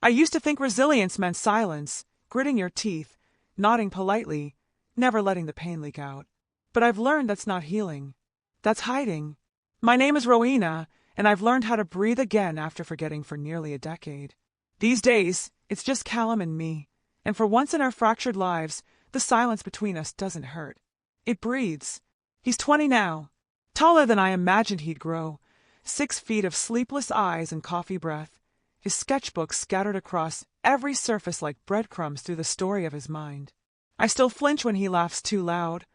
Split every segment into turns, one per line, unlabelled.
I used to think resilience meant silence, gritting your teeth, nodding politely, never letting the pain leak out. But I've learned that's not healing. That's hiding. My name is Rowena, and I've learned how to breathe again after forgetting for nearly a decade. These days, it's just Callum and me, and for once in our fractured lives, the silence between us doesn't hurt. It breathes. He's 20 now, taller than I imagined he'd grow, 6 feet of sleepless eyes and coffee breath, his sketchbook scattered across every surface like breadcrumbs through the story of his mind. I still flinch when he laughs too loud,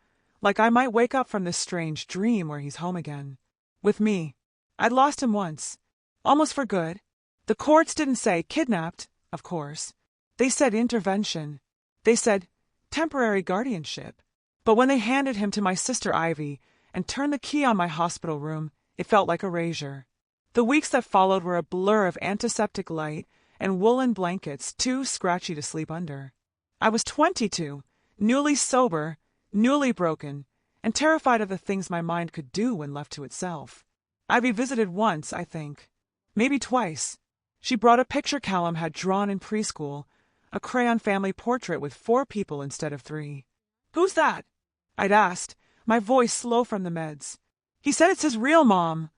like I might wake up from this strange dream where he's home again. With me, I'd lost him once, almost for good. The courts didn't say kidnapped, of course. They said intervention. They said temporary guardianship. But when they handed him to my sister Ivy and turned the key on my hospital room, it felt like erasure. The weeks that followed were a blur of antiseptic light and woolen blankets too scratchy to sleep under. I was 22, newly sober, newly broken, and terrified of the things my mind could do when left to itself. Ivy visited once, I think. Maybe twice. She brought a picture Callum had drawn in preschool, a crayon family portrait with 4 people instead of 3. "Who's that?" I'd asked, my voice slow from the meds. "He said it's his real mom,"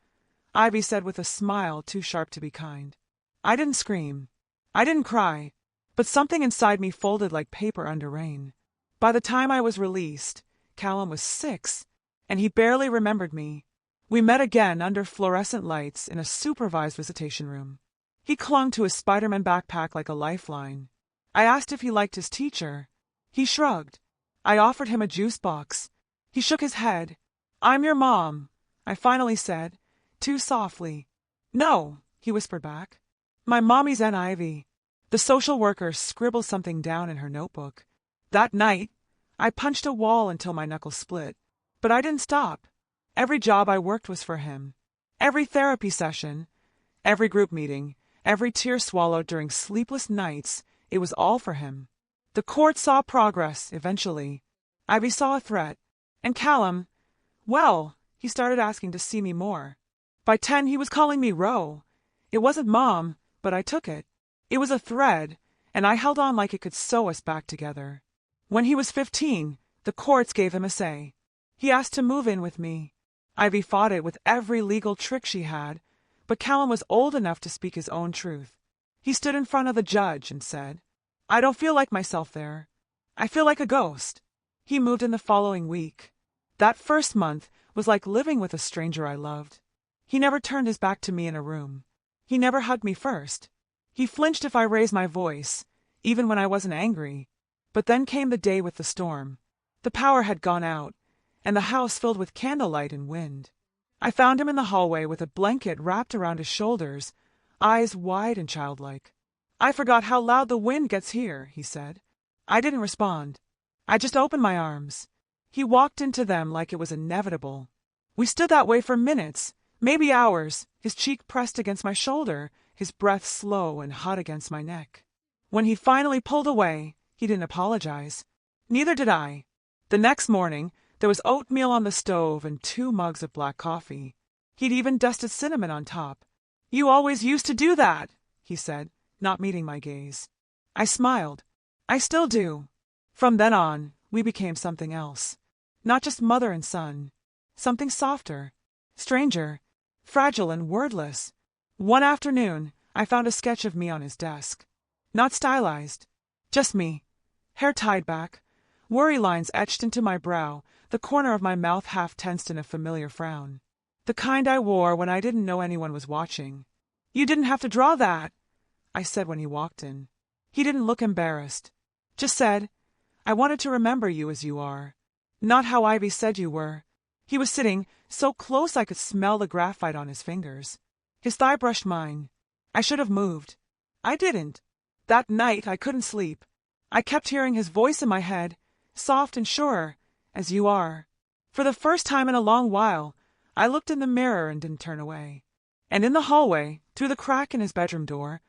Ivy said with a smile too sharp to be kind. I didn't scream. I didn't cry. But something inside me folded like paper under rain. By the time I was released, Callum was 6, and he barely remembered me. We met again under fluorescent lights in a supervised visitation room. He clung to his Spider-Man backpack like a lifeline. I asked if he liked his teacher. He shrugged. I offered him a juice box. He shook his head. "I'm your mom," I finally said, too softly. "No," he whispered back. "My mommy's Aunt Ivy." The social worker scribbled something down in her notebook. That night, I punched a wall until my knuckles split. But I didn't stop. Every job I worked was for him. Every therapy session, every group meeting, every tear swallowed during sleepless nights, it was all for him. The court saw progress, eventually. Ivy saw a threat. And Callum, well, he started asking to see me more. By 10, he was calling me Ro. It wasn't Mom, but I took it. It was a thread, and I held on like it could sew us back together. When he was 15, the courts gave him a say. He asked to move in with me. Ivy fought it with every legal trick she had, but Callum was old enough to speak his own truth. He stood in front of the judge and said, "I don't feel like myself there. I feel like a ghost." He moved in the following week. That first month was like living with a stranger I loved. He never turned his back to me in a room. He never hugged me first. He flinched if I raised my voice, even when I wasn't angry. But then came the day with the storm. The power had gone out, and the house filled with candlelight and wind. I found him in the hallway with a blanket wrapped around his shoulders, eyes wide and childlike. "I forgot how loud the wind gets here," he said. I didn't respond. I just opened my arms. He walked into them like it was inevitable. We stood that way for minutes, maybe hours, his cheek pressed against my shoulder, his breath slow and hot against my neck. When he finally pulled away, he didn't apologize. Neither did I. The next morning, there was oatmeal on the stove and 2 mugs of black coffee. He'd even dusted cinnamon on top. "You always used to do that," he said, not meeting my gaze. I smiled. "I still do." From then on, we became something else. Not just mother and son. Something softer, stranger, fragile and wordless. One afternoon, I found a sketch of me on his desk. Not stylized. Just me. Hair tied back. Worry lines etched into my brow, the corner of my mouth half tensed in a familiar frown. The kind I wore when I didn't know anyone was watching. "You didn't have to draw that," I said when he walked in. He didn't look embarrassed. Just said, "I wanted to remember you as you are. Not how Ivy said you were." He was sitting so close I could smell the graphite on his fingers. His thigh brushed mine. I should have moved. I didn't. That night I couldn't sleep. I kept hearing his voice in my head, soft and sure, as you are. For the first time in a long while, I looked in the mirror and didn't turn away. And in the hallway, through the crack in his bedroom door,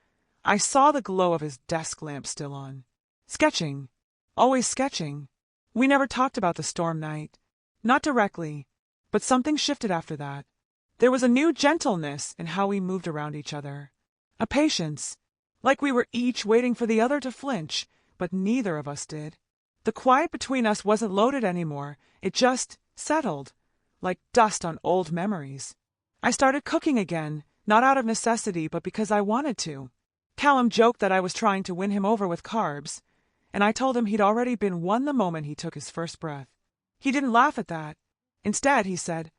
I saw the glow of his desk lamp still on. Sketching. Always sketching. We never talked about the storm night. Not directly. But something shifted after that. There was a new gentleness in how we moved around each other. A patience. like we were each waiting for the other to flinch, but neither of us did. The quiet between us wasn't loaded anymore, it just settled, like dust on old memories. I started cooking again, not out of necessity but because I wanted to. Callum joked that I was trying to win him over with carbs, and I told him he'd already been won the moment he took his first breath. He didn't laugh at that. Instead, he said,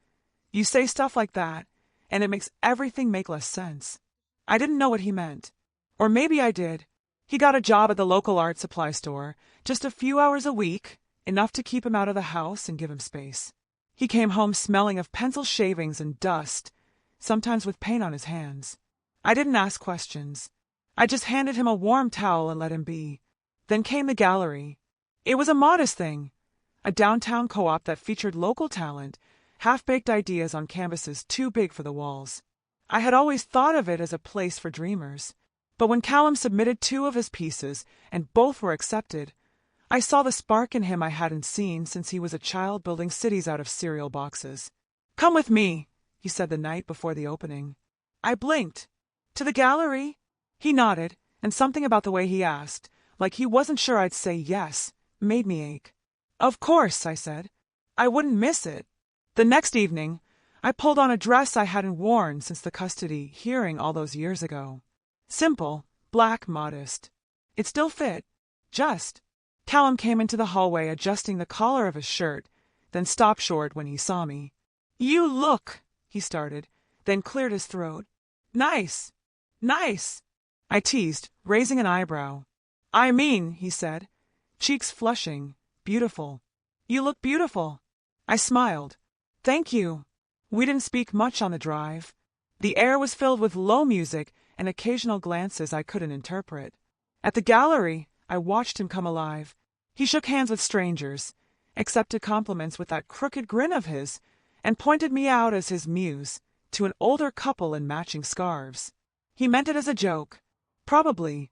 "You say stuff like that, and it makes everything make less sense." I didn't know what he meant. Or maybe I did. He got a job at the local art supply store, just a few hours a week, enough to keep him out of the house and give him space. He came home smelling of pencil shavings and dust, sometimes with paint on his hands. I didn't ask questions. I just handed him a warm towel and let him be. Then came the gallery. It was a modest thing, a downtown co-op that featured local talent, half-baked ideas on canvases too big for the walls. I had always thought of it as a place for dreamers, but when Callum submitted 2 of his pieces and both were accepted, I saw the spark in him I hadn't seen since he was a child building cities out of cereal boxes. "Come with me," he said the night before the opening. I blinked. "To the gallery?" He nodded, and something about the way he asked, like he wasn't sure I'd say yes, made me ache. "Of course," I said. I wouldn't miss it. The next evening, I pulled on a dress I hadn't worn since the custody hearing all those years ago. Simple, black, modest. It still fit. Just. Callum came into the hallway adjusting the collar of his shirt, then stopped short when he saw me. "You look," he started, then cleared his throat. "Nice. Nice," I teased, raising an eyebrow. "I mean," he said, cheeks flushing, "beautiful. You look beautiful." I smiled. "Thank you." We didn't speak much on the drive. The air was filled with low music and occasional glances I couldn't interpret. At the gallery, I watched him come alive. He shook hands with strangers, accepted compliments with that crooked grin of his, and pointed me out as his muse to an older couple in matching scarves. He meant it as a joke, probably,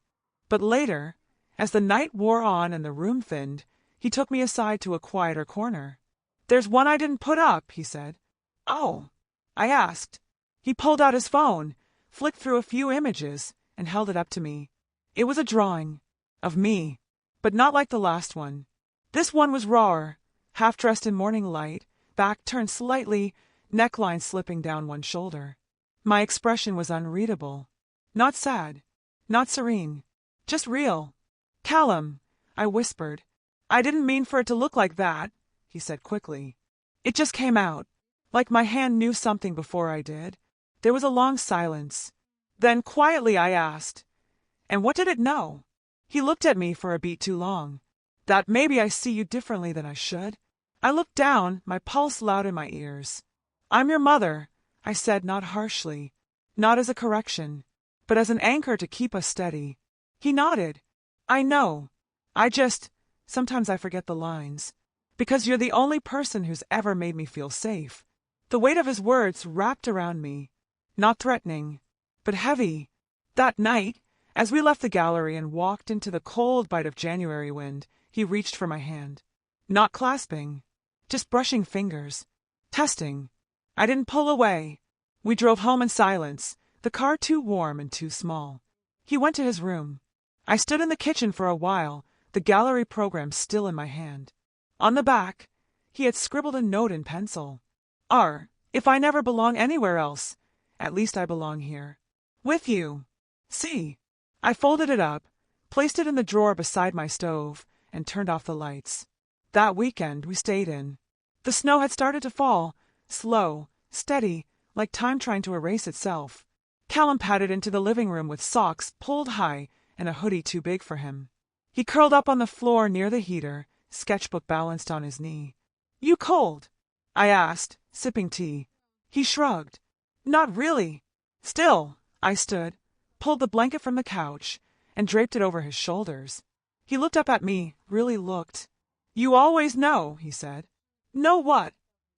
but later, as the night wore on and the room thinned, he took me aside to a quieter corner. "There's one I didn't put up," he said. "Oh?" I asked. He pulled out his phone, flicked through a few images, and held it up to me. It was a drawing. Of me. But not like the last one. This one was rawer, half-dressed in morning light, back turned slightly, neckline slipping down one shoulder. My expression was unreadable. Not sad. Not serene. Just real. "Callum," I whispered. "I didn't mean for it to look like that," he said quickly. It just came out, like my hand knew something before I did. There was a long silence. Then quietly I asked, "And what did it know?" He looked at me for a beat too long. "That maybe I see you differently than I should." I looked down, my pulse loud in my ears. "I'm your mother," I said, not harshly, not as a correction, but as an anchor to keep us steady. He nodded. "I know. Sometimes I forget the lines. Because you're the only person who's ever made me feel safe." The weight of his words wrapped around me. Not threatening, but heavy. That night, as we left the gallery and walked into the cold bite of January wind, he reached for my hand. Not clasping, just brushing fingers. Testing. I didn't pull away. We drove home in silence, the car too warm and too small. He went to his room. I stood in the kitchen for a while, the gallery program still in my hand. On the back, he had scribbled a note in pencil. If I never belong anywhere else, at least I belong here. With you. See. I folded it up, placed it in the drawer beside my stove, and turned off the lights. That weekend we stayed in. The snow had started to fall, slow, steady, like time trying to erase itself. Callum padded into the living room with socks pulled high and a hoodie too big for him. He curled up on the floor near the heater, sketchbook balanced on his knee. "You cold?" I asked, sipping tea. He shrugged. "Not really." Still, I stood, pulled the blanket from the couch, and draped it over his shoulders. He looked up at me, really looked. "You always know," he said. "Know what?"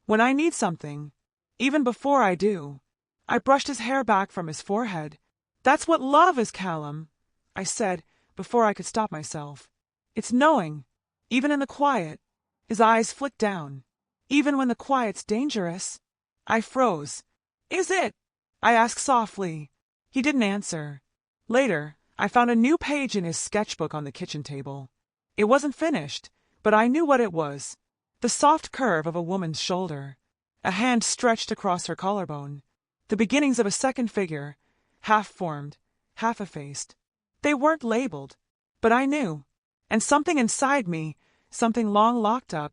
"When I need something. Even before I do." I brushed his hair back from his forehead. "That's what love is, Callum," I said, before I could stop myself. "It's knowing, even in the quiet." His eyes flicked down. "Even when the quiet's dangerous." I froze. "Is it?" I asked softly. He didn't answer. Later, I found a new page in his sketchbook on the kitchen table. It wasn't finished, but I knew what it was. The soft curve of a woman's shoulder, a hand stretched across her collarbone, the beginnings of a second figure, half formed, half effaced. They weren't labeled, but I knew, and something inside me, something long locked up,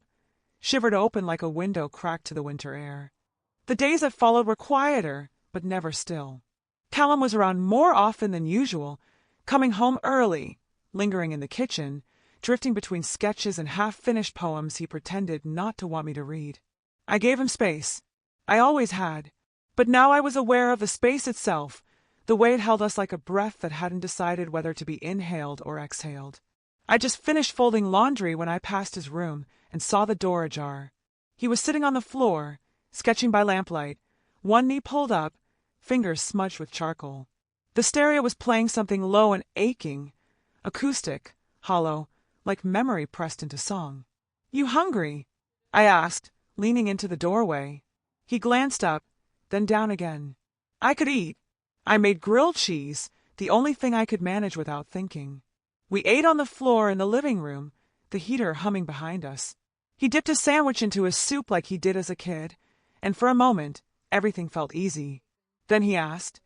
shivered open like a window cracked to the winter air. The days that followed were quieter, but never still. Callum was around more often than usual, coming home early, lingering in the kitchen, drifting between sketches and half-finished poems he pretended not to want me to read. I gave him space. I always had. But now I was aware of the space itself, the way it held us like a breath that hadn't decided whether to be inhaled or exhaled. I just finished folding laundry when I passed his room and saw the door ajar. He was sitting on the floor, sketching by lamplight, one knee pulled up, fingers smudged with charcoal. The stereo was playing something low and aching, acoustic, hollow, like memory pressed into song. "You hungry?" I asked, leaning into the doorway. He glanced up, then down again. I could eat. I made grilled cheese, the only thing I could manage without thinking. We ate on the floor in the living room, the heater humming behind us. He dipped a sandwich into his soup like he did as a kid, and for a moment, everything felt easy. Then he asked,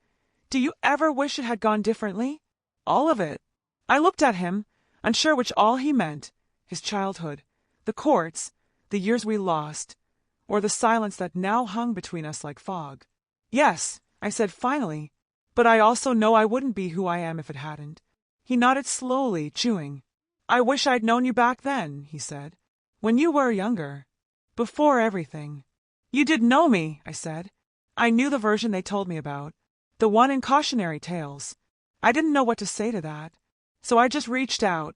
"Do you ever wish it had gone differently?" "All of it." I looked at him, unsure which all he meant, his childhood, the courts, the years we lost, or the silence that now hung between us like fog. "Yes," I said finally, "but I also know I wouldn't be who I am if it hadn't." He nodded slowly, chewing. "I wish I'd known you back then," he said, "when you were younger, before everything." "You did know me," I said. I knew the version they told me about, the one in cautionary tales. I didn't know what to say to that, so I just reached out,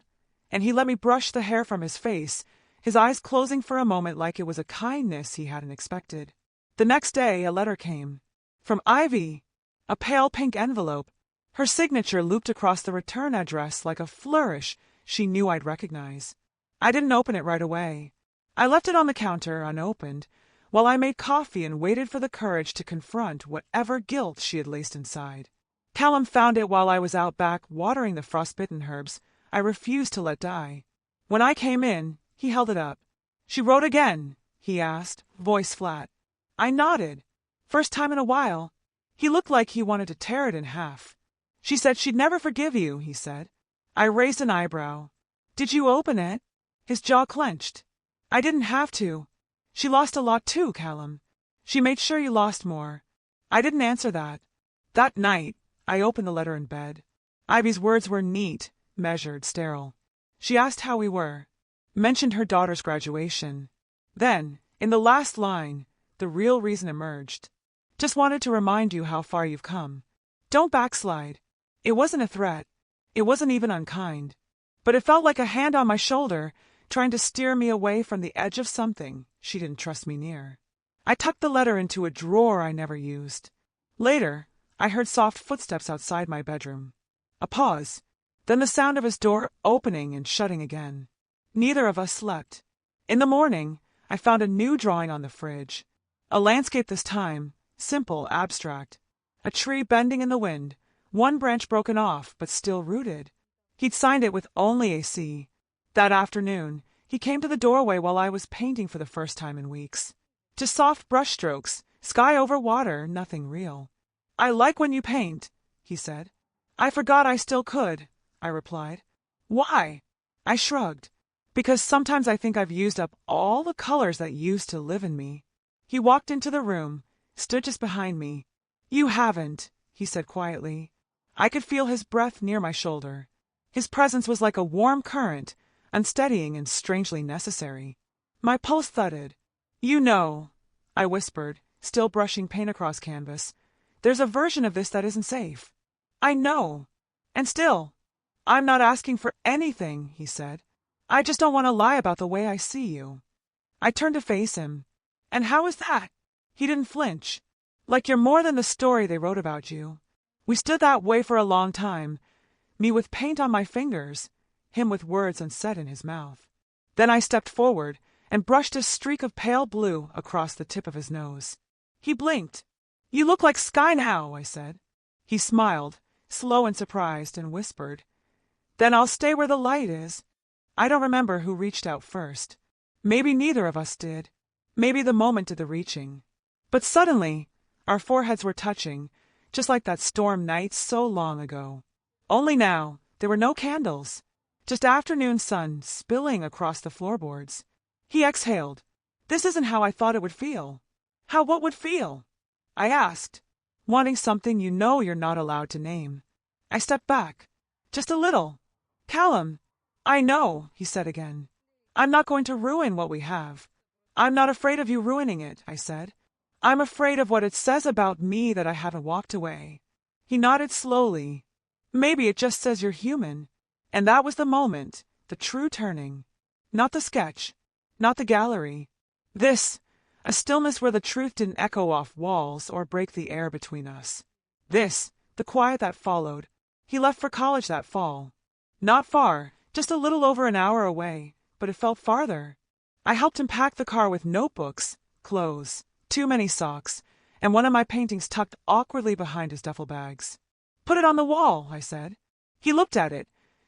and he let me brush the hair from his face, his eyes closing for a moment like it was a kindness he hadn't expected. The next day a letter came. From Ivy, a pale pink envelope, her signature looped across the return address like a flourish she knew I'd recognize. I didn't open it right away. I left it on the counter unopened, while I made coffee and waited for the courage to confront whatever guilt she had laced inside. Callum found it while I was out back watering the frostbitten herbs I refused to let die. When I came in, he held it up. "She wrote again?" he asked, voice flat. I nodded. First time in a while. He looked like he wanted to tear it in half. "She said she'd never forgive you," he said. I raised an eyebrow. "Did you open it?" His jaw clenched. "I didn't have to. She lost a lot too, Callum. She made sure you lost more." I didn't answer that. That night, I opened the letter in bed. Ivy's words were neat, measured, sterile. She asked how we were, mentioned her daughter's graduation. Then, in the last line, the real reason emerged. "Just wanted to remind you how far you've come. Don't backslide." It wasn't a threat. It wasn't even unkind. But it felt like a hand on my shoulder, trying to steer me away from the edge of something she didn't trust me near. I tucked the letter into a drawer I never used. Later, I heard soft footsteps outside my bedroom. A pause, then the sound of his door opening and shutting again. Neither of us slept. In the morning, I found a new drawing on the fridge. A landscape this time, simple, abstract. A tree bending in the wind, one branch broken off but still rooted. He'd signed it with only a C. That afternoon, he came to the doorway while I was painting for the first time in weeks. Just soft brushstrokes, sky over water, nothing real. "I like when you paint," he said. "I forgot I still could," I replied. "Why?" I shrugged. "Because sometimes I think I've used up all the colors that used to live in me." He walked into the room, stood just behind me. "You haven't," he said quietly. I could feel his breath near my shoulder. His presence was like a warm current, unsteadying and strangely necessary. My pulse thudded. "You know," I whispered, still brushing paint across canvas, "there's a version of this that isn't safe." "I know. And still, I'm not asking for anything," he said. "I just don't want to lie about the way I see you." I turned to face him. "And how is that?" He didn't flinch. "Like you're more than the story they wrote about you." We stood that way for a long time, me with paint on my fingers, him with words unsaid in his mouth. Then I stepped forward and brushed a streak of pale blue across the tip of his nose. He blinked. "You look like sky now," I said. He smiled, slow and surprised, and whispered, "Then I'll stay where the light is." I don't remember who reached out first. Maybe neither of us did. Maybe the moment did the reaching. But suddenly, our foreheads were touching, just like that storm night so long ago. Only now, there were no candles, just afternoon sun spilling across the floorboards. He exhaled. "This isn't how I thought it would feel." "How what would feel?" I asked, wanting something you're not allowed to name. I stepped back. Just a little. "Callum, I know," he said again. "I'm not going to ruin what we have." "I'm not afraid of you ruining it," I said. "I'm afraid of what it says about me that I haven't walked away." He nodded slowly. "Maybe it just says you're human." And that was the moment, the true turning. Not the sketch, not the gallery. This, a stillness where the truth didn't echo off walls or break the air between us. This, the quiet that followed. He left for college that fall. Not far, just a little over an hour away, but it felt farther. I helped him pack the car with notebooks, clothes, too many socks, and one of my paintings tucked awkwardly behind his duffel bags. "Put it on the wall," I said. He looked at it,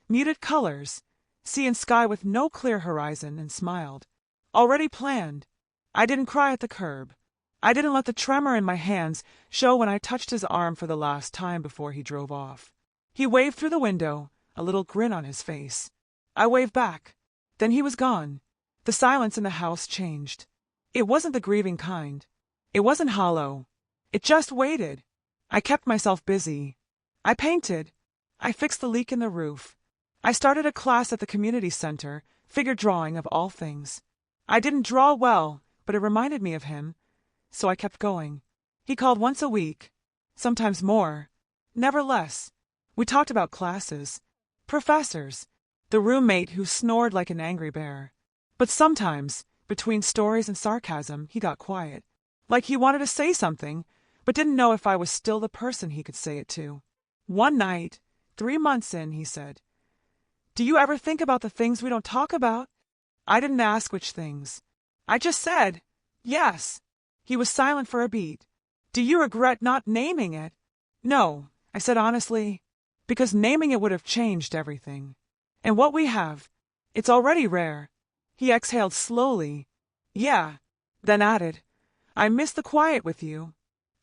muted colors, sea and sky with no clear horizon, and smiled. Already planned. I didn't cry at the curb. I didn't let the tremor in my hands show when I touched his arm for the last time before he drove off. He waved through the window, a little grin on his face. I waved back. Then he was gone. The silence in the house changed. It wasn't the grieving kind. It wasn't hollow. It just waited. I kept myself busy. I painted. I fixed the leak in the roof. I started a class at the community center, figure drawing of all things. I didn't draw well, but it reminded me of him, so I kept going. He called once a week, sometimes more, never less. We talked about classes, professors, the roommate who snored like an angry bear. But sometimes, between stories and sarcasm, he got quiet, like he wanted to say something, but didn't know if I was still the person he could say it to. One night, 3 months in, he said, "Do you ever think about the things we don't talk about?" I didn't ask which things. I just said, "Yes." He was silent for a beat. "Do you regret not naming it?" "No," I said honestly, "because naming it would have changed everything. And what we have, it's already rare." He exhaled slowly. "Yeah," then added, "I miss the quiet with you."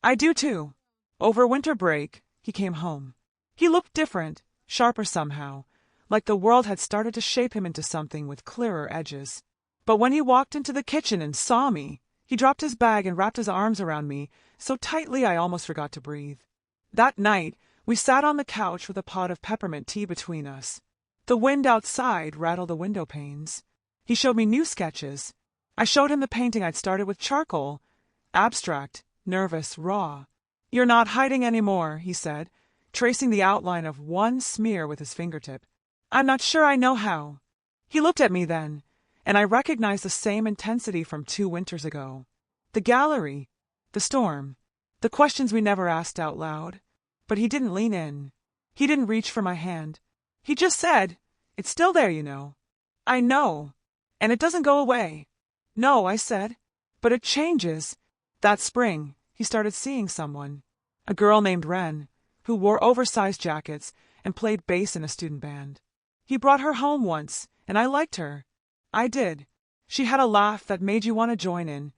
"I do too." Over winter break, he came home. He looked different, sharper somehow, like the world had started to shape him into something with clearer edges. But when he walked into the kitchen and saw me, he dropped his bag and wrapped his arms around me so tightly I almost forgot to breathe. That night, we sat on the couch with a pot of peppermint tea between us. The wind outside rattled the window panes. He showed me new sketches. I showed him the painting I'd started with charcoal. Abstract, nervous, raw. "You're not hiding anymore," he said, tracing the outline of one smear with his fingertip. "I'm not sure I know how." He looked at me then, and I recognized the same intensity from 2 winters ago. The gallery, the storm, the questions we never asked out loud. But he didn't lean in. He didn't reach for my hand. He just said, "It's still there, you know." "I know. And it doesn't go away." "No," I said. "But it changes." That spring, he started seeing someone. A girl named Wren, who wore oversized jackets and played bass in a student band. He brought her home once, and I liked her. I did. She had a laugh that made you want to join in,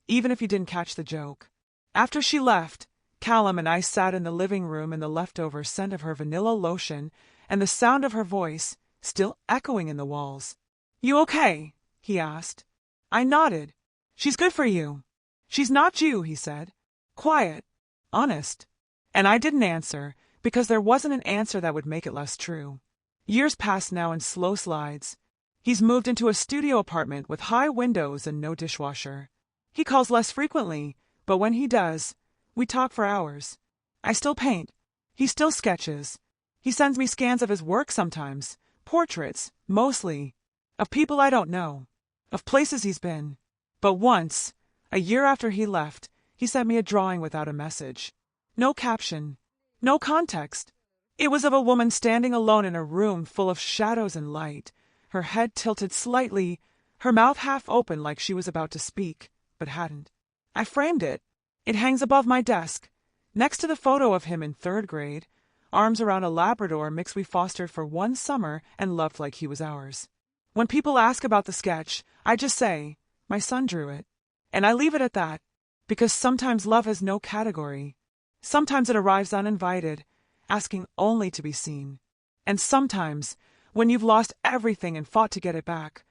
even if you didn't catch the joke. After she left, Callum and I sat in the living room in the leftover scent of her vanilla lotion and the sound of her voice still echoing in the walls. "You okay?" he asked. I nodded. "She's good for you." "She's not you," he said. Quiet. Honest. And I didn't answer, because there wasn't an answer that would make it less true. Years pass now in slow slides. He's moved into a studio apartment with high windows and no dishwasher. He calls less frequently, but when he does, we talk for hours. I still paint. He still sketches. He sends me scans of his work sometimes, portraits, mostly, of people I don't know, of places he's been. But once, a year after he left, he sent me a drawing without a message. No caption, no context. It was of a woman standing alone in a room full of shadows and light, her head tilted slightly, her mouth half open like she was about to speak, but hadn't. I framed it. It hangs above my desk, next to the photo of him in 3rd grade, arms around a Labrador mix we fostered for one summer and loved like he was ours. When people ask about the sketch, I just say, my son drew it. And I leave it at that, because sometimes love has no category. Sometimes it arrives uninvited, asking only to be seen. And sometimes, when you've lost everything and fought to get it back,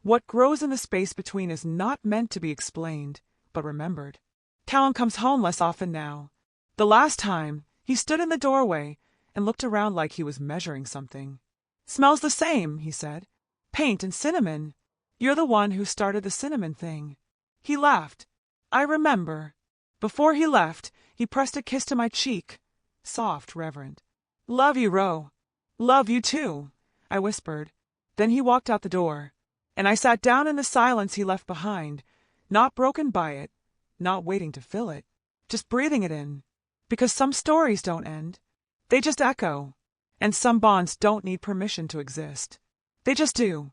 what grows in the space between is not meant to be explained, but remembered. Callum comes home less often now. The last time, he stood in the doorway and looked around like he was measuring something. "Smells the same," he said. "Paint and cinnamon. You're the one who started the cinnamon thing." He laughed. "I remember." Before he left, he pressed a kiss to my cheek. Soft, reverent. "Love you, Ro." "Love you too," I whispered. Then he walked out the door, and I sat down in the silence he left behind, not broken by it, not waiting to fill it, just breathing it in. Because some stories don't end. They just echo. And some bonds don't need permission to exist. They just do.